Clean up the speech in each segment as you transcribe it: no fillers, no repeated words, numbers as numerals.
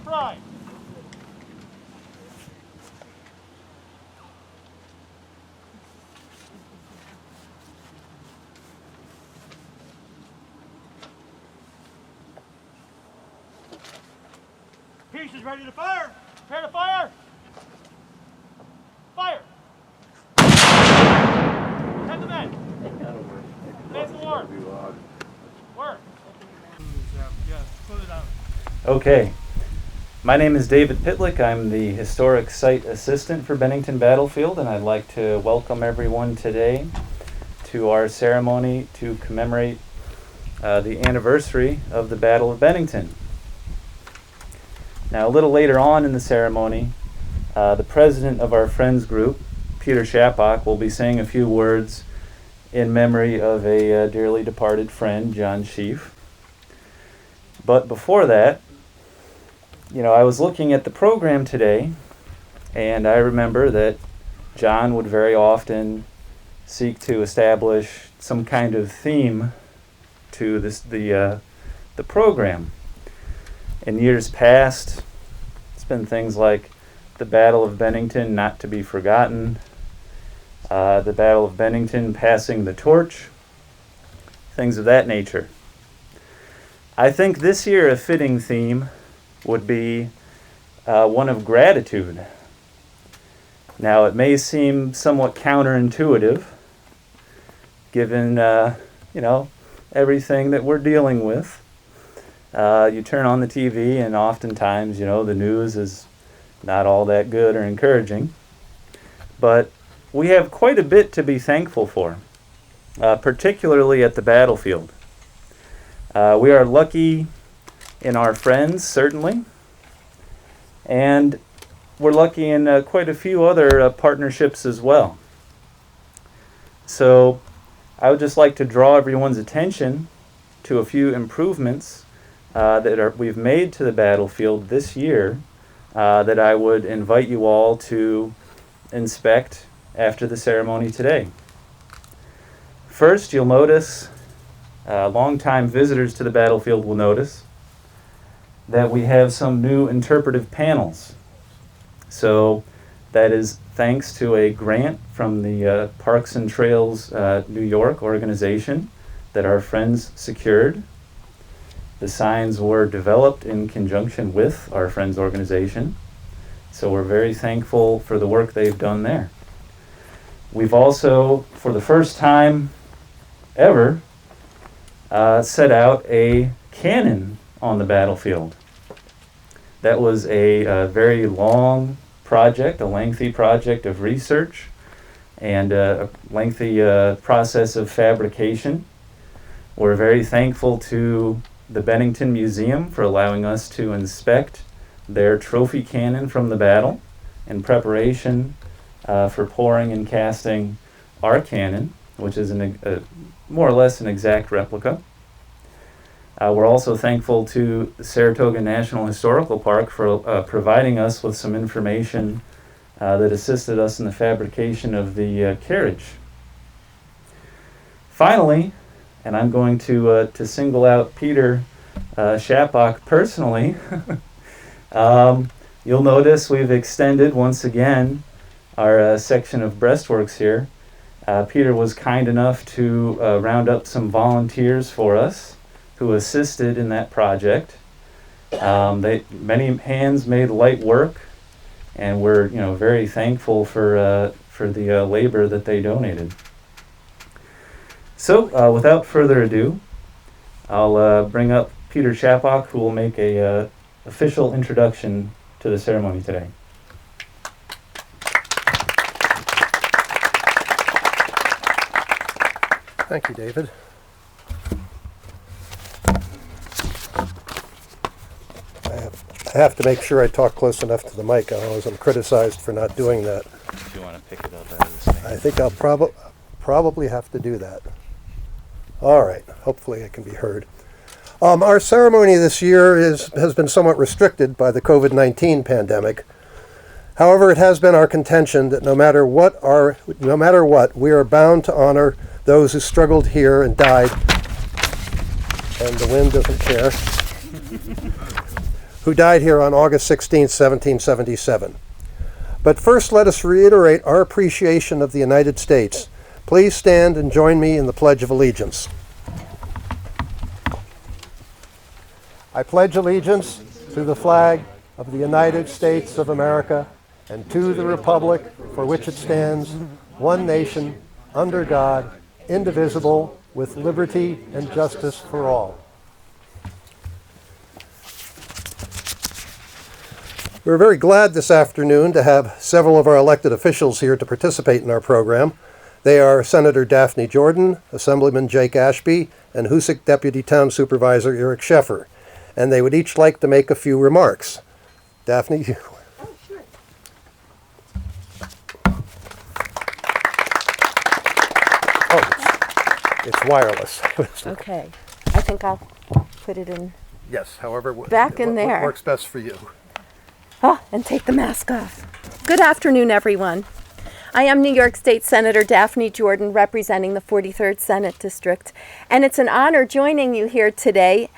Fry. Piece is ready to fire. Prepare to fire. Fire. Head the men. Advance the war. Work. Yeah, put it out. Okay. My name is David Pitlick. I'm the Historic Site Assistant for Bennington Battlefield, and I'd like to welcome everyone today to our ceremony to commemorate the anniversary of the Battle of Bennington. Now, a little later on in the ceremony, the president of our Friends group, Peter Shapak, will be saying a few words in memory of a dearly departed friend, John Sheaf. But before that, I was looking at the program today, and I remember that John would very often seek to establish some kind of theme to the program. In years past, it's been things like the Battle of Bennington not to be forgotten, the Battle of Bennington passing the torch, things of that nature. I think this year a fitting theme would be one of gratitude. Now, it may seem somewhat counterintuitive, given everything that we're dealing with. You turn on the TV, and oftentimes, the news is not all that good or encouraging. But we have quite a bit to be thankful for, particularly at the battlefield. We are lucky in our friends, certainly, and we're lucky in quite a few other partnerships as well. So I would just like to draw everyone's attention to a few improvements that we've made to the battlefield this year that I would invite you all to inspect after the ceremony today. First, you'll notice, longtime visitors to the battlefield will notice, that we have some new interpretive panels. So that is thanks to a grant from the Parks and Trails New York organization that our friends secured. The signs were developed in conjunction with our friends organization, so we're very thankful for the work they've done there. We've also, for the first time ever, set out a cannon on the battlefield. That was a very long project, a lengthy project of research, and a lengthy process of fabrication. We're very thankful to the Bennington Museum for allowing us to inspect their trophy cannon from the battle in preparation for pouring and casting our cannon, which is more or less an exact replica. We're also thankful to the Saratoga National Historical Park for providing us with some information that assisted us in the fabrication of the carriage. Finally, and I'm going to single out Peter Shapak personally, you'll notice we've extended once again our section of breastworks here. Peter was kind enough to round up some volunteers for us who assisted in that project. Many hands made light work, and we're very thankful for the labor that they donated. So without further ado, I'll bring up Peter Shapak, who will make a official introduction to the ceremony today. Thank you, David. I have to make sure I talk close enough to the mic. Otherwise, I'm criticized for not doing that. If you want to pick it up out of the stand. I think I'll probably have to do that. All right. Hopefully, I can be heard. Our ceremony this year has been somewhat restricted by the COVID-19 pandemic. However, it has been our contention that no matter what, we are bound to honor those who struggled here and died, and the wind doesn't care, who died here on August 16, 1777. But first, let us reiterate our appreciation of the United States. Please stand and join me in the Pledge of Allegiance. I pledge allegiance to the flag of the United States of America and to the republic for which it stands, one nation, under God, indivisible, with liberty and justice for all. We're very glad this afternoon to have several of our elected officials here to participate in our program. They are Senator Daphne Jordan, Assemblyman Jake Ashby, and Hoosick Deputy Town Supervisor Eric Sheffer. And they would each like to make a few remarks. Daphne? Oh, sure. Oh, it's wireless. Okay. I think I'll put it in. Yes, however, Back in there. what works best for you. Oh, and take the mask off. Good afternoon, everyone. I am New York State Senator Daphne Jordan, representing the 43rd Senate District, and it's an honor joining you here today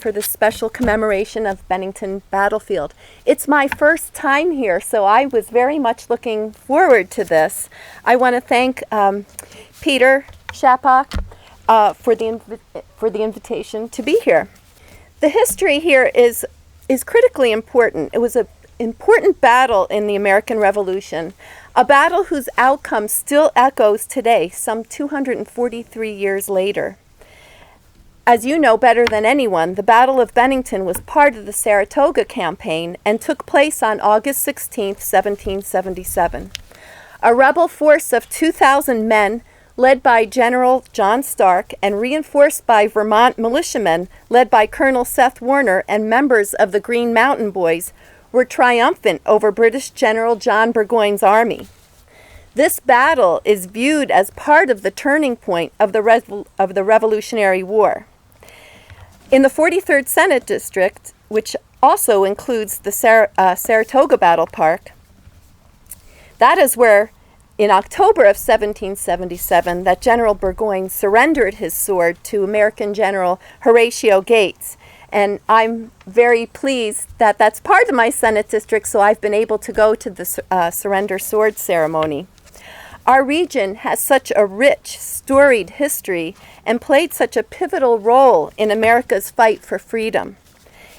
for this special commemoration of Bennington battlefield. It's my first time here, so I was very much looking forward to this. I want to thank Peter Shapak for the invitation to be here. The history here is critically important. It was an important battle in the American Revolution, a battle whose outcome still echoes today, some 243 years later. As you know better than anyone, the Battle of Bennington was part of the Saratoga campaign and took place on August 16, 1777. A rebel force of 2,000 men, led by General John Stark and reinforced by Vermont militiamen led by Colonel Seth Warner and members of the Green Mountain Boys, were triumphant over British General John Burgoyne's army. This battle is viewed as part of the turning point of the Revolutionary War. In the 43rd Senate District, which also includes the Saratoga Battle Park, that is where, in October of 1777, that General Burgoyne surrendered his sword to American General Horatio Gates. And I'm very pleased that that's part of my Senate district, so I've been able to go to the surrender sword ceremony. Our region has such a rich, storied history and played such a pivotal role in America's fight for freedom.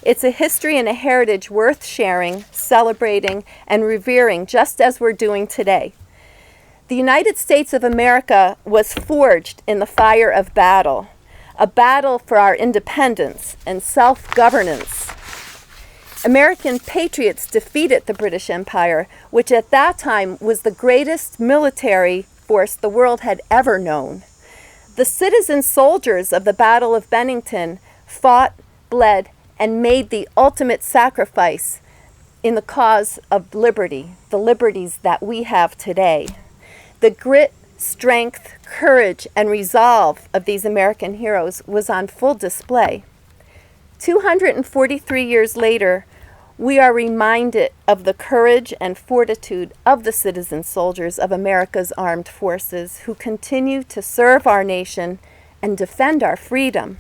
It's a history and a heritage worth sharing, celebrating, and revering, just as we're doing today. The United States of America was forged in the fire of battle, a battle for our independence and self-governance. American patriots defeated the British Empire, which at that time was the greatest military force the world had ever known. The citizen soldiers of the Battle of Bennington fought, bled, and made the ultimate sacrifice in the cause of liberty, the liberties that we have today. The grit, strength, courage, and resolve of these American heroes was on full display. 243 years later, we are reminded of the courage and fortitude of the citizen soldiers of America's armed forces who continue to serve our nation and defend our freedom.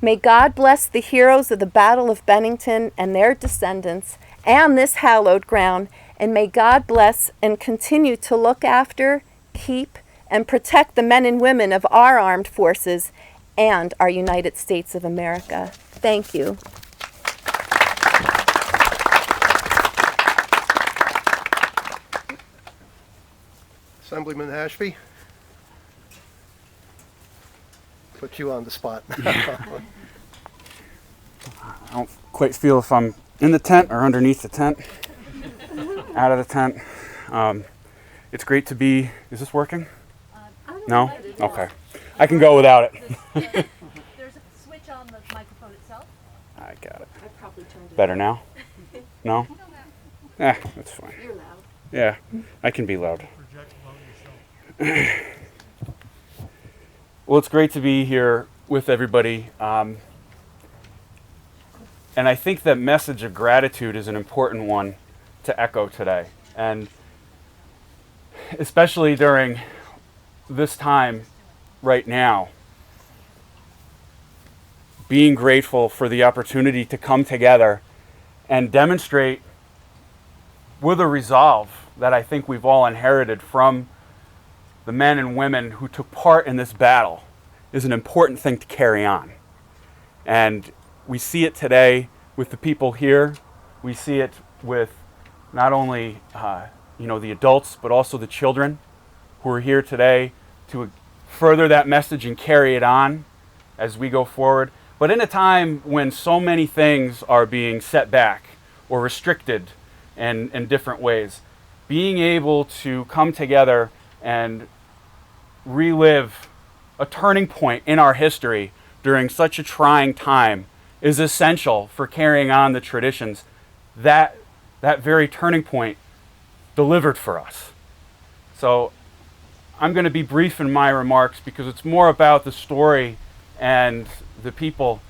May God bless the heroes of the Battle of Bennington and their descendants and this hallowed ground, and may God bless and continue to look after, keep, and protect the men and women of our armed forces and our United States of America. Thank you. Assemblyman Ashby? Put you on the spot. I don't quite feel if I'm in the tent or underneath the tent, out of the tent. It's great to be, is this working? No? Okay. I can go without it. There's a switch on the microphone itself. I got it. I probably turned it Better now? No? That's fine. You're loud. Yeah, I can be loud. Well, it's great to be here with everybody. And I think that message of gratitude is an important one to echo today. And especially during this time right now, being grateful for the opportunity to come together and demonstrate with a resolve that I think we've all inherited from the men and women who took part in this battle is an important thing to carry on. And we see it today with the people here. We see it with not only the adults, but also the children who are here today to further that message and carry it on as we go forward. But in a time when so many things are being set back or restricted in different ways, being able to come together and relive a turning point in our history during such a trying time is essential for carrying on the traditions that very turning point delivered for us. So I'm going to be brief in my remarks because it's more about the story and the people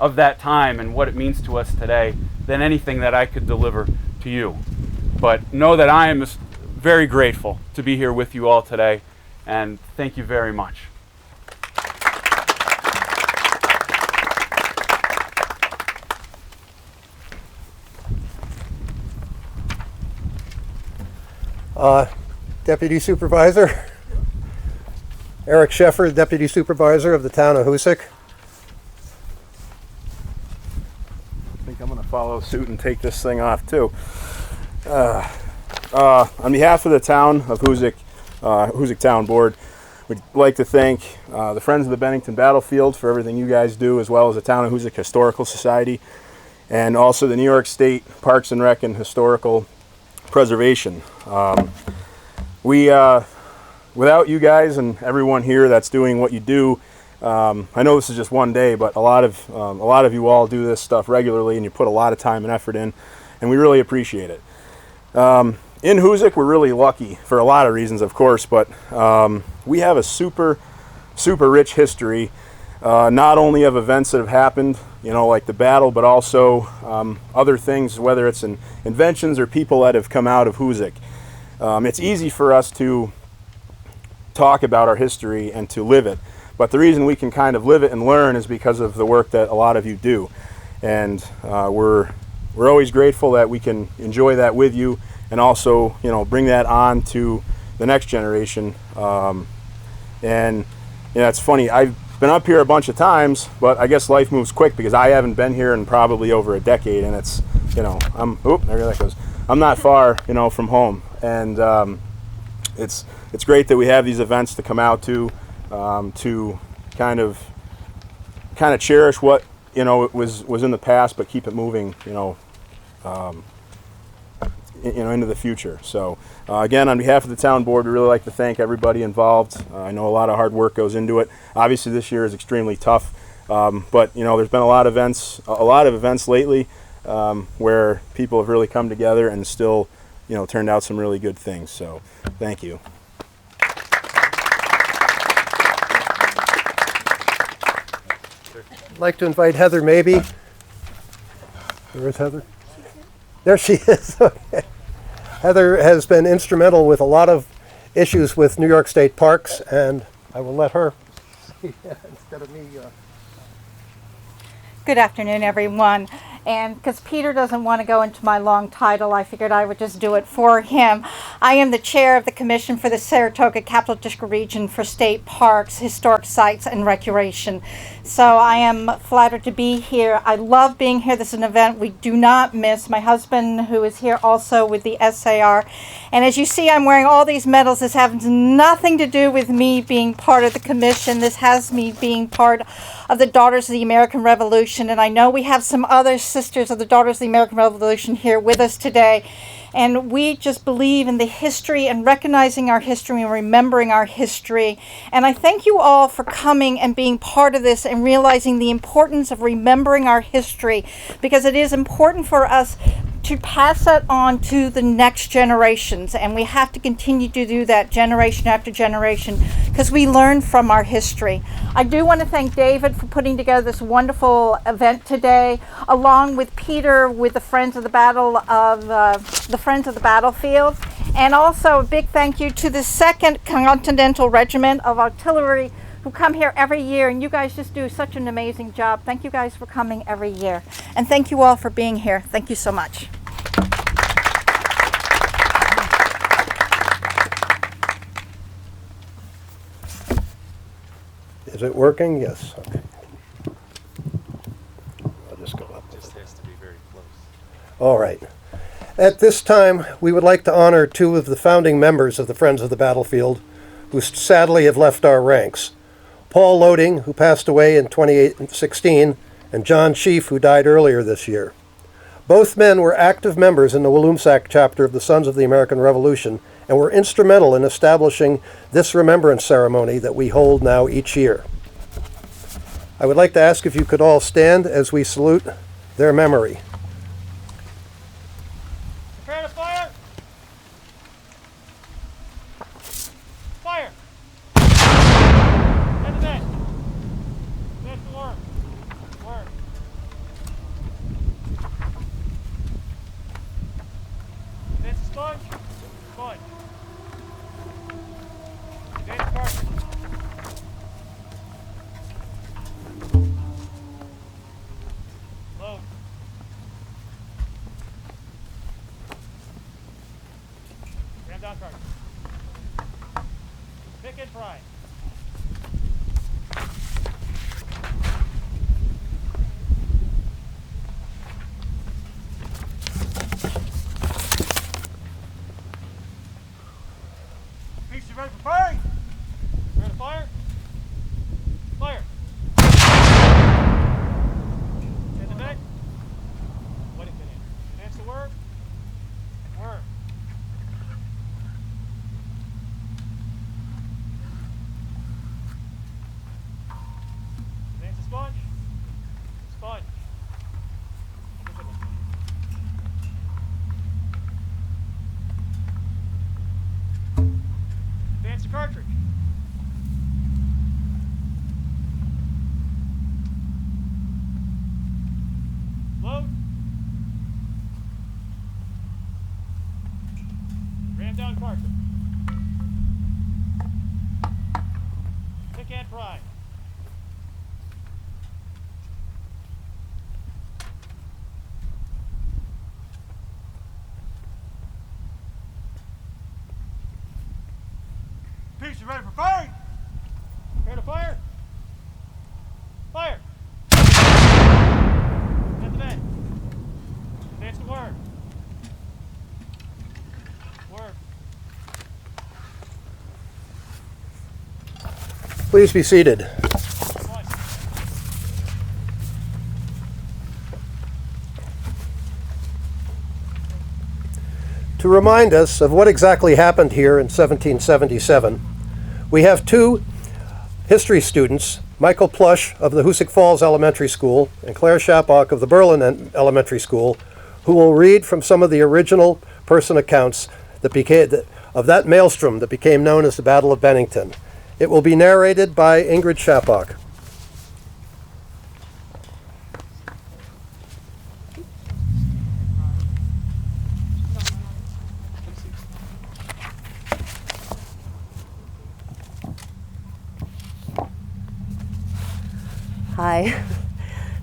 of that time and what it means to us today than anything that I could deliver to you. But know that I am very grateful to be here with you all today, and thank you very much. Deputy Supervisor Eric Sheffer, Deputy Supervisor of the town of Hoosick. I think I'm going to follow suit and take this thing off too. On behalf of the town of Hoosick, Hoosick Town Board, we'd like to thank the Friends of the Bennington Battlefield for everything you guys do, as well as the Town of Hoosick Historical Society, and also the New York State Parks and Rec and Historical Preservation. Without you guys and everyone here that's doing what you do, I know this is just one day, but a lot of you all do this stuff regularly, and you put a lot of time and effort in, and we really appreciate it. In Hoosick, we're really lucky for a lot of reasons, of course, but we have a super rich history, not only of events that have happened, like the battle, but also other things, whether it's inventions or people that have come out of Hoosick. It's easy for us to talk about our history and to live it, but the reason we can kind of live it and learn is because of the work that a lot of you do, and we're always grateful that we can enjoy that with you and also bring that on to the next generation. And it's funny, I've been up here a bunch of times, but I guess life moves quick because I haven't been here in probably over a decade, and it's there that goes. I'm not far from home, and it's great that we have these events to come out to kind of cherish what it was in the past, but keep it moving into the future. So again, on behalf of the town board, we really like to thank everybody involved. I know a lot of hard work goes into it. Obviously this year is extremely tough, but there's been a lot of events lately where people have really come together and still turned out some really good things. So thank you. I'd like to invite Heather Maybe. Where is Heather? There she is. Okay. Heather has been instrumental with a lot of issues with New York State Parks, and I will let her instead of me. Good afternoon, everyone. And because Peter doesn't want to go into my long title, I figured I would just do it for him. I am the chair of the Commission for the Saratoga Capital District Region for State Parks, Historic Sites, and Recreation. So I am flattered to be here. I love being here. This is an event we do not miss. My husband, who is here also with the SAR. And as you see, I'm wearing all these medals. This has nothing to do with me being part of the commission. This has me being part of the Daughters of the American Revolution. And I know we have some other sisters of the Daughters of the American Revolution here with us today. And we just believe in the history and recognizing our history and remembering our history. And I thank you all for coming and being part of this and realizing the importance of remembering our history, because it is important for us to pass that on to the next generations, and we have to continue to do that generation after generation because we learn from our history. I do want to thank David for putting together this wonderful event today, along with Peter with the Friends of the Battlefield, and also a big thank you to the 2nd Continental Regiment of Artillery, who come here every year, and you guys just do such an amazing job. Thank you guys for coming every year. And thank you all for being here. Thank you so much. Is it working? Yes. Okay. I'll just go up. Just has to be very close. All right. At this time, we would like to honor two of the founding members of the Friends of the Battlefield who sadly have left our ranks. Paul Loading, who passed away in 2016, and John Chief, who died earlier this year. Both men were active members in the Walloomsac chapter of the Sons of the American Revolution and were instrumental in establishing this remembrance ceremony that we hold now each year. I would like to ask if you could all stand as we salute their memory. Prepare to fire! Fire! Head to net. Net to work. Work. Advance the sponge. Sponge. Advance the cartridge. Load. Ram down cartridge. Pick and pry. Pieces ready for firing. Ready to fire. Fire. In the net. What it been in? Advance the worm. Worm. Advance the sponge. Sponge. Advance the cartridge. Load. Ram down cartridge. Pick and pry. Piece ready for firing. Prepare to fire. Fire. At the net. Advance the worm. Worm. Please be seated. One. To remind us of what exactly happened here in 1777, we have two history students, Michael Plush of the Hoosick Falls Elementary School and Claire Shapock of the Berlin Elementary School, who will read from some of the original person accounts of that maelstrom that became known as the Battle of Bennington. It will be narrated by Ingrid Shapock. Hi.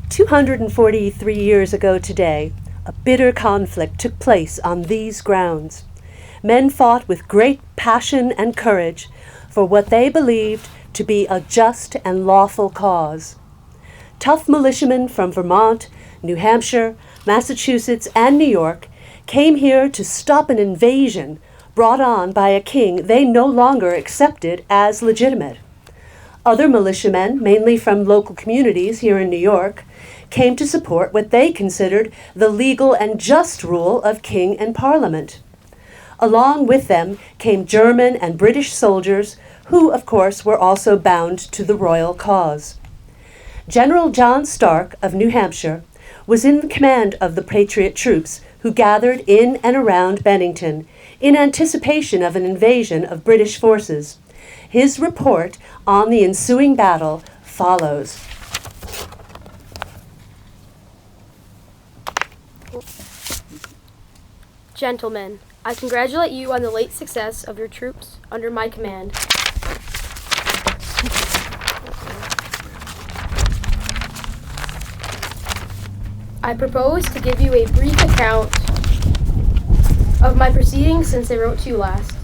243 years ago today, a bitter conflict took place on these grounds. Men fought with great passion and courage for what they believed to be a just and lawful cause. Tough militiamen from Vermont, New Hampshire, Massachusetts, and New York came here to stop an invasion brought on by a king they no longer accepted as legitimate. Other militiamen, mainly from local communities here in New York, came to support what they considered the legal and just rule of king and parliament. Along with them came German and British soldiers who, of course, were also bound to the royal cause. General John Stark of New Hampshire was in command of the Patriot troops who gathered in and around Bennington in anticipation of an invasion of British forces. His report on the ensuing battle follows. Gentlemen, I congratulate you on the late success of your troops under my command. I propose to give you a brief account of my proceedings since I wrote to you last.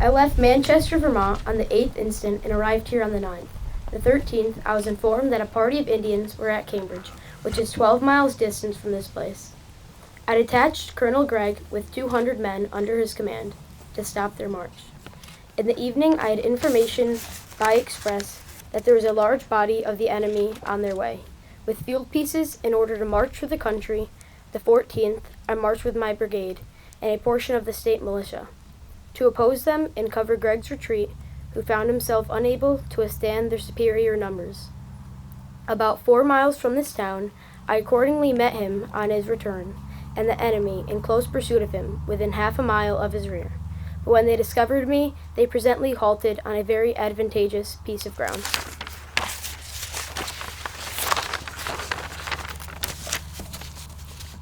I left Manchester, Vermont on the 8th instant and arrived here on the 9th. The 13th, I was informed that a party of Indians were at Cambridge, which is 12 miles distant from this place. I detached Colonel Gregg with 200 men under his command to stop their march. In the evening, I had information by express that there was a large body of the enemy on their way. With field pieces in order to march through the country, the 14th, I marched with my brigade and a portion of the state militia to oppose them and cover Gregg's retreat, who found himself unable to withstand their superior numbers. About 4 miles from this town, I accordingly met him on his return, and the enemy in close pursuit of him, within half a mile of his rear. But when they discovered me, they presently halted on a very advantageous piece of ground.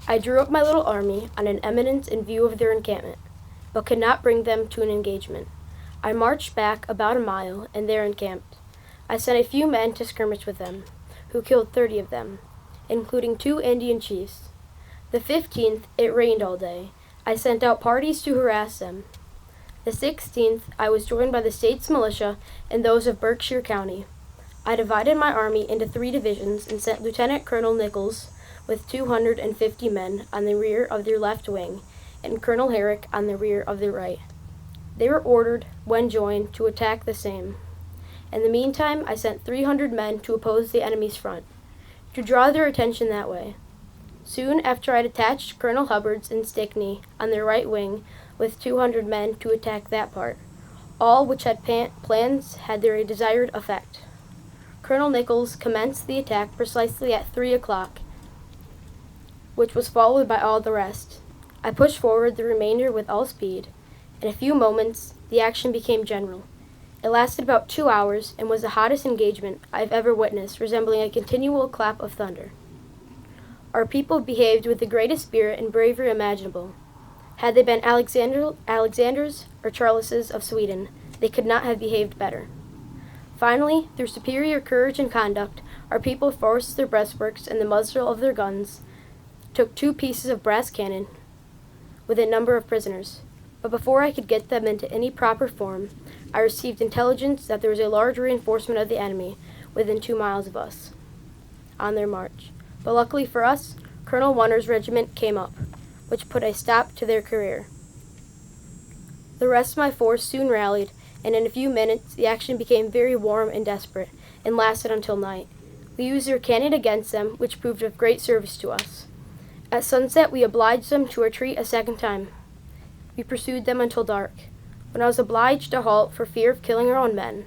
I drew up my little army on an eminence in view of their encampment, but could not bring them to an engagement. I marched back about a mile, and there encamped. I sent a few men to skirmish with them, who killed 30 of them, including 2 Indian chiefs. The 15th, it rained all day. I sent out parties to harass them. The 16th, I was joined by the state's militia and those of Berkshire County. I divided my army into 3 divisions and sent Lieutenant Colonel Nichols with 250 men on the rear of their left wing, and Colonel Herrick on the rear of their right. They were ordered, when joined, to attack the same. In the meantime, I sent 300 men to oppose the enemy's front, to draw their attention that way. Soon after, I detached Colonel Hubbard's and Stickney on their right wing with 200 men to attack that part. All which had plans had their desired effect. Colonel Nichols commenced the attack precisely at 3 o'clock, which was followed by all the rest. I pushed forward the remainder with all speed. In a few moments, the action became general. It lasted about 2 hours and was the hottest engagement I have ever witnessed, resembling a continual clap of thunder. Our people behaved with the greatest spirit and bravery imaginable. Had they been Alexanders or Charleses of Sweden, they could not have behaved better. Finally, through superior courage and conduct, our people forced their breastworks and the muzzle of their guns, took 2 pieces of brass cannon with a number of prisoners. But before I could get them into any proper form, I received intelligence that there was a large reinforcement of the enemy within 2 miles of us on their march. But luckily for us, Colonel Wunner's regiment came up, which put a stop to their career. The rest of my force soon rallied, and in a few minutes the action became very warm and desperate, and lasted until night. We used their cannon against them, which proved of great service to us. At sunset, we obliged them to retreat a second time. We pursued them until dark, when I was obliged to halt for fear of killing our own men.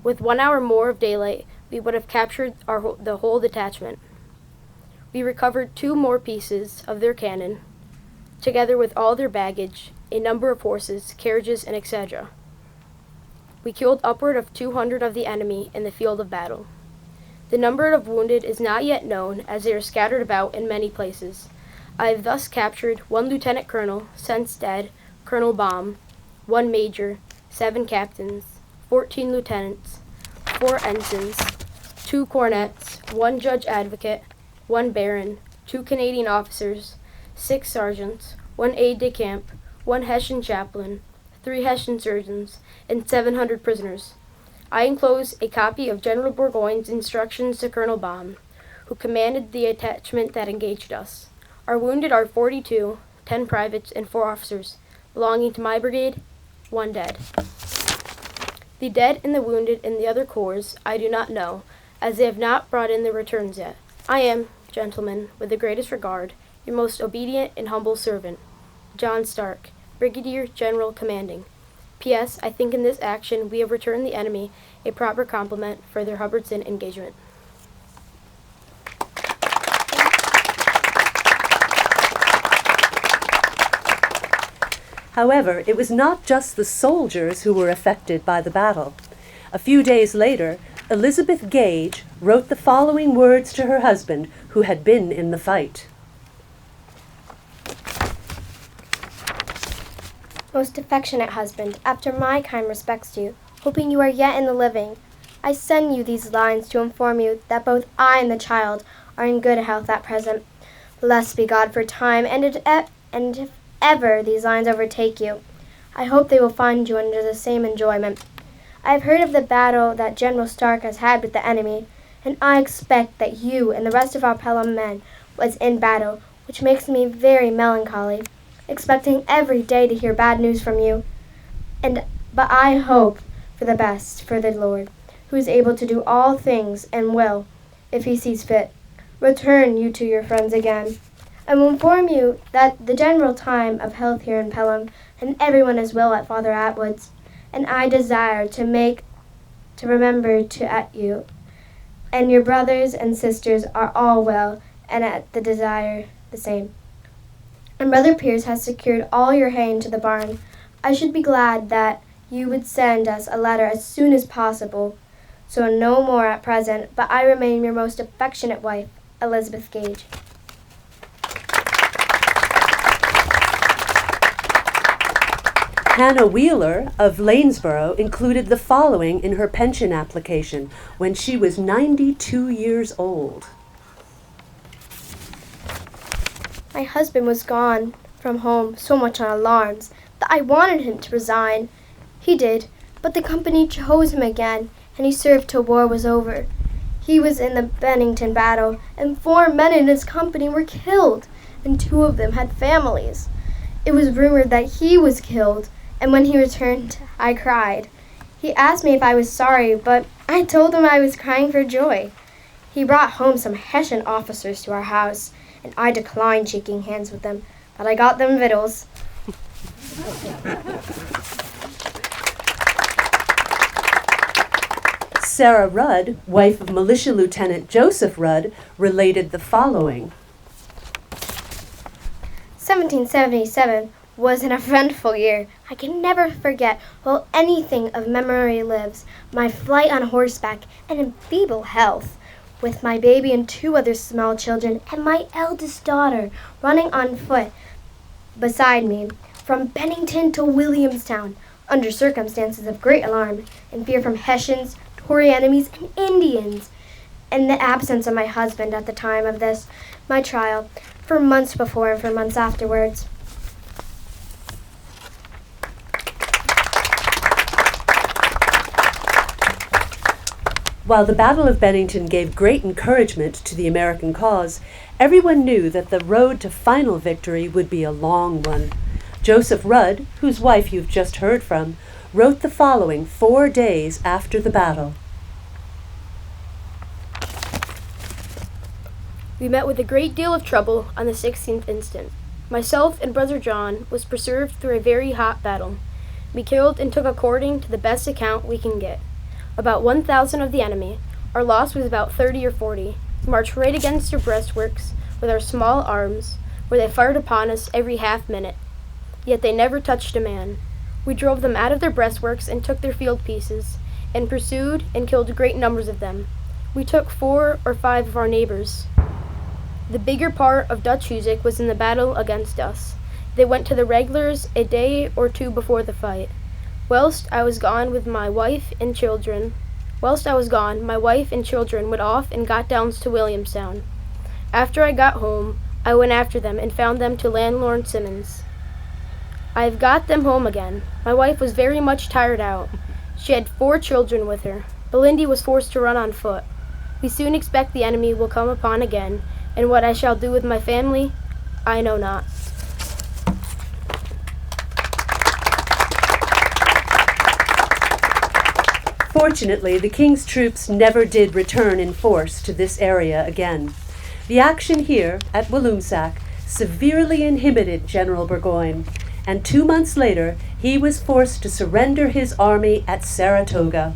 With 1 hour more of daylight, we would have captured the whole detachment. We recovered 2 more pieces of their cannon, together with all their baggage, a number of horses, carriages, and etc. We killed upward of 200 of the enemy in the field of battle. The number of wounded is not yet known, as they are scattered about in many places. I have thus captured 1 lieutenant colonel, since dead, Colonel Baum, 1 major, 7 captains, 14 lieutenants, 4 ensigns, 2 cornets, 1 judge advocate, 1 baron, 2 Canadian officers, 6 sergeants, 1 aide-de-camp, 1 Hessian chaplain, 3 Hessian surgeons, and 700 prisoners. I enclose a copy of General Burgoyne's instructions to Colonel Baum, who commanded the detachment that engaged us. Our wounded are 42, 10 privates and 4 officers, belonging to my brigade, 1 dead. The dead and the wounded in the other corps I do not know, as they have not brought in their returns yet. I am, gentlemen, with the greatest regard, your most obedient and humble servant, John Stark, Brigadier General Commanding. P.S. I think in this action we have returned the enemy a proper compliment for their Hubbardson engagement. However, it was not just the soldiers who were affected by the battle. A few days later, Elizabeth Gage wrote the following words to her husband, who had been in the fight. Most affectionate husband, after my kind respects to you, hoping you are yet in the living, I send you these lines to inform you that both I and the child are in good health at present, Blessed be God for time, and if ever these lines overtake you, I hope they will find you under the same enjoyment. I have heard of the battle that General Stark has had with the enemy, and I expect that you and the rest of our Pelham men was in battle, which makes me very melancholy, expecting every day to hear bad news from you. But I hope for the best for the Lord, who is able to do all things and will, if he sees fit, return you to your friends again. I will inform you that the general time of health here in Pelham, and everyone is well at Father Atwood's, and I desire to remember to at you, and your brothers and sisters are all well, and at the desire the same. And Brother Pierce has secured all your hay into the barn. I should be glad that you would send us a letter as soon as possible, so no more at present, but I remain your most affectionate wife, Elizabeth Gage. Hannah Wheeler of Lanesboro included the following in her pension application when she was 92 years old. My husband was gone from home so much on alarms that I wanted him to resign. He did, but the company chose him again, and he served till war was over. He was in the Bennington battle, and 4 men in his company were killed, and 2 of them had families. It was rumored that he was killed, and when he returned, I cried. He asked me if I was sorry, but I told him I was crying for joy. He brought home some Hessian officers to our house, and I declined shaking hands with them, but I got them victuals. Sarah Rudd, wife of Militia Lieutenant Joseph Rudd, related the following. 1777 was an eventful year. I can never forget, while anything of memory lives, my flight on horseback and in feeble health, with my baby and 2 other small children, and my eldest daughter running on foot beside me, from Bennington to Williamstown, under circumstances of great alarm and fear from Hessians, Tory enemies, and Indians. In the absence of my husband at the time of this, my trial, for months before and for months afterwards. While the Battle of Bennington gave great encouragement to the American cause, everyone knew that the road to final victory would be a long one. Joseph Rudd, whose wife you've just heard from, wrote the following 4 days after the battle. We met with a great deal of trouble on the 16th instant. Myself and Brother John was preserved through a very hot battle. We killed and took according to the best account we can get about 1,000 of the enemy. Our loss was about 30 or 40. We marched right against their breastworks with our small arms, where they fired upon us every half minute. Yet they never touched a man. We drove them out of their breastworks and took their field pieces, and pursued and killed great numbers of them. We took 4 or 5 of our neighbors. The bigger part of Dutch Huzik was in the battle against us. They went to the regulars a day or 2 before the fight. Whilst I was gone, my wife and children went off and got down to Williamstown. After I got home, I went after them and found them to Landlord Simmons. I have got them home again. My wife was very much tired out. She had 4 children with her. Belindy was forced to run on foot. We soon expect the enemy will come upon again, and what I shall do with my family, I know not. Fortunately, the King's troops never did return in force to this area again. The action here, at Walloomsac, severely inhibited General Burgoyne, and 2 months later, he was forced to surrender his army at Saratoga.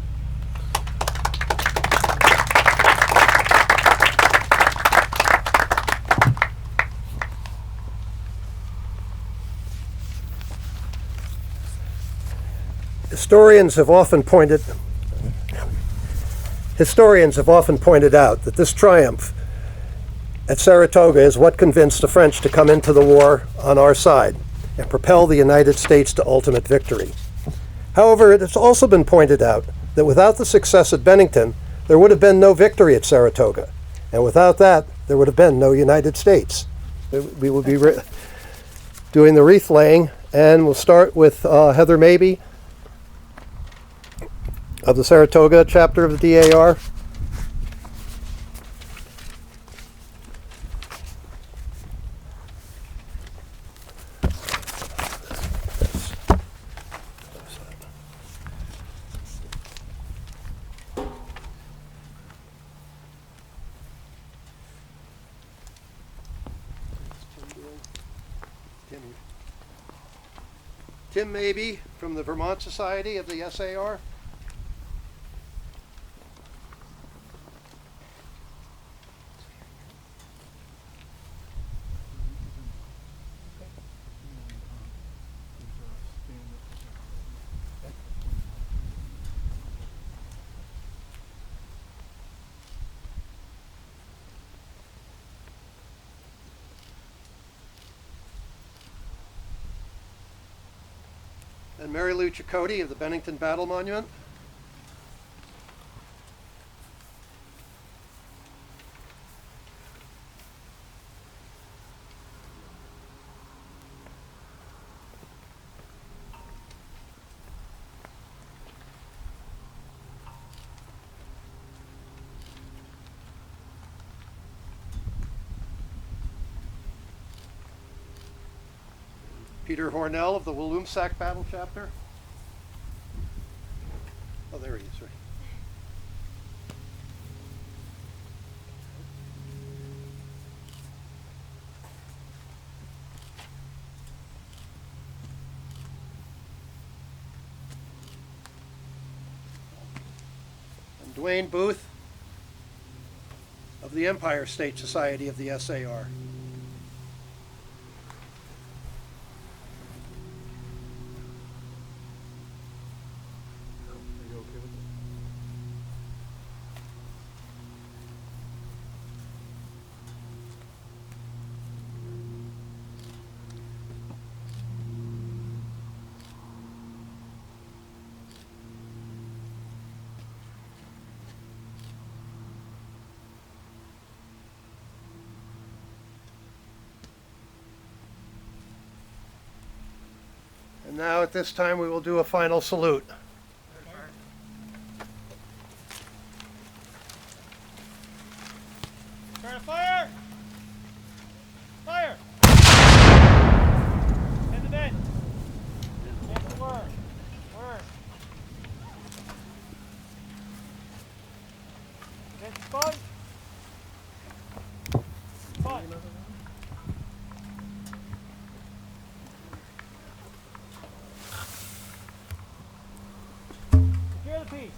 Historians have often pointed out that this triumph at Saratoga is what convinced the French to come into the war on our side and propel the United States to ultimate victory. However, it has also been pointed out that without the success at Bennington, there would have been no victory at Saratoga, and without that, there would have been no United States. We will be doing the wreath laying, and we'll start with Heather Mabey of the Saratoga chapter of the DAR. Tim Mabey from the Vermont Society of the SAR. And Mary Lou Chakotay of the Bennington Battle Monument. Peter Hornell of the Walloomsac Battle Chapter. Oh, there he is, right. And Dwayne Booth of the Empire State Society of the SAR. And now at this time we will do a final salute. Turn fire! Fire! Hit the bed. Hit the word. Word. Hit the sponge. Sponge. Secure the piece.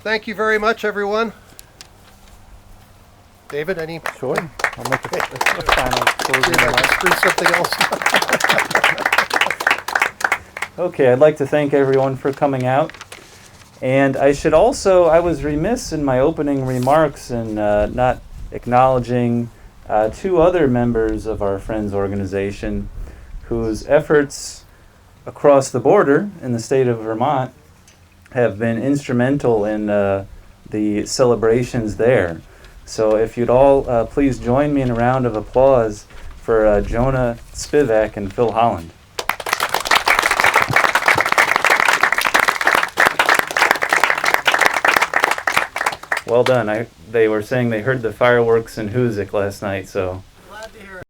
Thank you very much, everyone. David, any? Sure. I'll make a final closing Did I remarks. just do something else? Okay, I'd like to thank everyone for coming out. And I was remiss in my opening remarks in not acknowledging two other members of our Friends organization whose efforts across the border in the state of Vermont have been instrumental in the celebrations there. So if you'd all please join me in a round of applause for Jonah Spivak and Phil Holland. Well done. They were saying they heard the fireworks in Hoosick last night, so